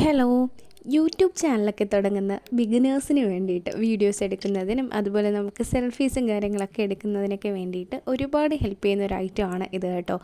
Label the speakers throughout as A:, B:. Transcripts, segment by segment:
A: Hello YouTube ചാനലൊക്കെ തുടങ്ങുന്ന ബിഗിനേഴ്സിന് വേണ്ടിയിട്ട് വീഡിയോസ് എടുക്കുന്നതിനും അതുപോലെ നമുക്ക് സെൽഫീസും കാര്യങ്ങളൊക്കെ എടുക്കുന്നതിനൊക്കെ വേണ്ടിയിട്ട് ഒരുപാട് ഹെൽപ്പ് ചെയ്യുന്ന ഒരു ഐറ്റമാണ് ഇത് കേട്ടോ.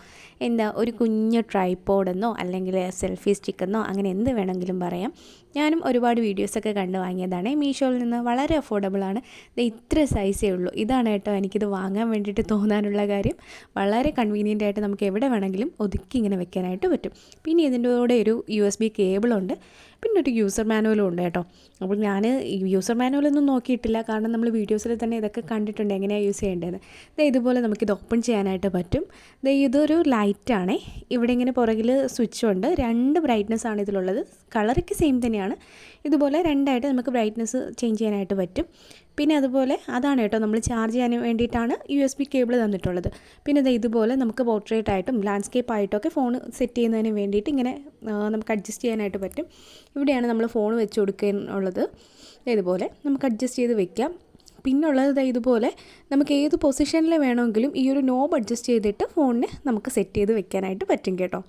A: എന്താ ഒരു കുഞ്ഞു ട്രൈപോഡെന്നോ അല്ലെങ്കിൽ സെൽഫി സ്റ്റിക്കെന്നോ അങ്ങനെ എന്ത് വേണമെങ്കിലും പറയാം. ഞാനും ഒരുപാട് വീഡിയോസൊക്കെ കണ്ടു വാങ്ങിയതാണ് മീഷോയിൽ നിന്ന്. വളരെ അഫോർഡബിളാണ്. ഇത് ഇത്ര സൈസേ ഉള്ളൂ. ഇതാണ് കേട്ടോ എനിക്കിത് വാങ്ങാൻ വേണ്ടിയിട്ട് തോന്നാനുള്ള കാര്യം. വളരെ കൺവീനിയൻ്റ് ആയിട്ട് നമുക്ക് എവിടെ വേണമെങ്കിലും ഒതുക്കി ഇങ്ങനെ വെക്കാനായിട്ട് പറ്റും. പിന്നെ ഇതിൻ്റെ കൂടെ ഒരു USB കേബിളുണ്ട്, പിന്നെ ഒരു യൂസർ മാനുവലും ഉണ്ട് കേട്ടോ. അപ്പോൾ ഞാൻ ഈ യൂസർ മാനുവലൊന്നും നോക്കിയിട്ടില്ല, കാരണം നമ്മൾ വീഡിയോസിൽ തന്നെ ഇതൊക്കെ കണ്ടിട്ടുണ്ട് എങ്ങനെയാണ് യൂസ് ചെയ്യേണ്ടത്. ഇതുപോലെ നമുക്കിത് ഓപ്പൺ ചെയ്യാനായിട്ട് പറ്റും. ഇതൊരു ലൈറ്റാണേ. ഇവിടെ ഇങ്ങനെ പുറകിൽ സ്വിച്ചുണ്ട്. 2 ബ്രൈറ്റ്നസ് ആണ് ഇതിലുള്ളത്. കളറൊക്കെ സെയിം തന്നെയാണ്. ഇതുപോലെ രണ്ടായിട്ട് നമുക്ക് ബ്രൈറ്റ്നസ് ചേഞ്ച് ചെയ്യാനായിട്ട് പറ്റും. പിന്നെ അതുപോലെ അതാണ് കേട്ടോ നമ്മൾ ചാർജ് ചെയ്യാൻ വേണ്ടിയിട്ടാണ് USB കേബിൾ തന്നിട്ടുള്ളത്. പിന്നെ ഇതുപോലെ നമുക്ക് പോർട്രേറ്റ് ആയിട്ടും ലാൻഡ്സ്കേപ്പ് ആയിട്ടും ഒക്കെ ഫോൺ സെറ്റ് ചെയ്യുന്നതിന് വേണ്ടിയിട്ട് ഇങ്ങനെ നമുക്ക് അഡ്ജസ്റ്റ് ചെയ്യാനായിട്ട് പറ്റും. ഇവിടെയാണ് നമ്മൾ ഫോൺ വെച്ച് കൊടുക്കാനുള്ളത്. ഇതുപോലെ നമുക്ക് അഡ്ജസ്റ്റ് ചെയ്ത് വെക്കാം. പിന്നുള്ളത് ഇതുപോലെ നമുക്ക് ഏത് പൊസിഷനിൽ വേണമെങ്കിലും ഈ ഒരു നോബ് അഡ്ജസ്റ്റ് ചെയ്തിട്ട് ഫോണിനെ നമുക്ക് സെറ്റ് ചെയ്ത് വെക്കാനായിട്ട് പറ്റും കേട്ടോ.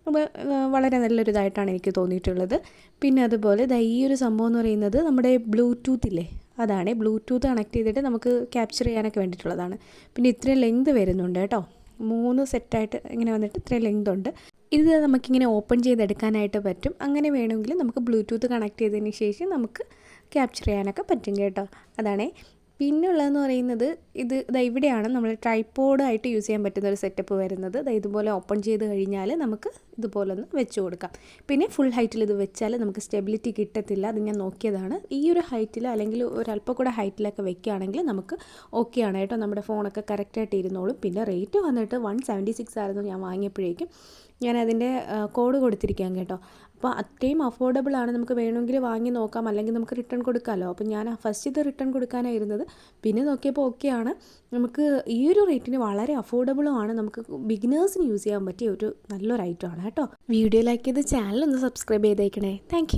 A: അപ്പോൾ വളരെ നല്ലൊരിതായിട്ടാണ് എനിക്ക് തോന്നിയിട്ടുള്ളത്. പിന്നെ അതുപോലെ ഈ ഒരു സംഭവം എന്ന് പറയുന്നത് നമ്മുടെ ബ്ലൂടൂത്ത് ഇല്ലേ, അതാണ്. ബ്ലൂടൂത്ത് കണക്ട് ചെയ്തിട്ട് നമുക്ക് ക്യാപ്ചർ ചെയ്യാനൊക്കെ വേണ്ടിയിട്ടുള്ളതാണ്. പിന്നെ ഇത്രയും ലെങ്ത് വരുന്നുണ്ട് കേട്ടോ. 3 സെറ്റായിട്ട് ഇങ്ങനെ വന്നിട്ട് ഇത്രയും ലെങ്ത് ഉണ്ട്. ഇത് നമുക്കിങ്ങനെ ഓപ്പൺ ചെയ്തെടുക്കാനായിട്ട് പറ്റും. അങ്ങനെ വേണമെങ്കിൽ നമുക്ക് ബ്ലൂടൂത്ത് കണക്ട് ചെയ്തതിന് ശേഷം നമുക്ക് ക്യാപ്ചർ ചെയ്യാനൊക്കെ പറ്റും കേട്ടോ. അതാണേ. പിന്നെ ഉള്ളതെന്ന് പറയുന്നത് ഇത് ഇവിടെയാണ് നമ്മൾ ട്രൈപോഡായിട്ട് യൂസ് ചെയ്യാൻ പറ്റുന്ന ഒരു സെറ്റപ്പ് വരുന്നത്. ഇതുപോലെ ഓപ്പൺ ചെയ്ത് കഴിഞ്ഞാൽ നമുക്ക് ഇതുപോലെ ഒന്ന് വെച്ച് കൊടുക്കാം. പിന്നെ ഫുൾ ഹൈറ്റിൽ ഇത് വെച്ചാൽ നമുക്ക് സ്റ്റെബിലിറ്റി കിട്ടത്തില്ല. അത് ഞാൻ നോക്കിയതാണ്. ഈ ഒരു ഹൈറ്റിൽ അല്ലെങ്കിൽ ഒരല്പം കൂടെ ഹൈറ്റിലൊക്കെ വെക്കുകയാണെങ്കിൽ നമുക്ക് ഓക്കെ ആണ് കേട്ടോ. നമ്മുടെ ഫോണൊക്കെ കറക്റ്റായിട്ട് ഇരുന്നോളും. പിന്നെ റേറ്റ് വന്നിട്ട് 176 ആയിരുന്നു ഞാൻ വാങ്ങിയപ്പോഴേക്കും. ഞാനതിൻ്റെ കോഡ് കൊടുത്തിരിക്കാം കേട്ടോ. അപ്പോൾ അത്രയും അഫോർഡബിൾ ആണ്. നമുക്ക് വേണമെങ്കിൽ വാങ്ങി നോക്കാം, അല്ലെങ്കിൽ നമുക്ക് റിട്ടേൺ കൊടുക്കാമല്ലോ. അപ്പോൾ ഞാൻ ഫസ്റ്റ് ഇത് റിട്ടേൺ കൊടുക്കാനായിരുന്നത്. പിന്നെ നോക്കിയപ്പോൾ ഓക്കെയാണ്. നമുക്ക് ഈ ഒരു റേറ്റിന് വളരെ അഫോർഡബിളും ആണ്. നമുക്ക് ബിഗിനേഴ്സിന് യൂസ് ചെയ്യാൻ പറ്റിയ ഒരു നല്ലൊരു ഐറ്റമാണ് കേട്ടോ. വീഡിയോ ലൈക്ക് ചെയ്ത് ചാനൽ ഒന്ന് സബ്സ്ക്രൈബ് ചെയ്തേക്കണേ. താങ്ക്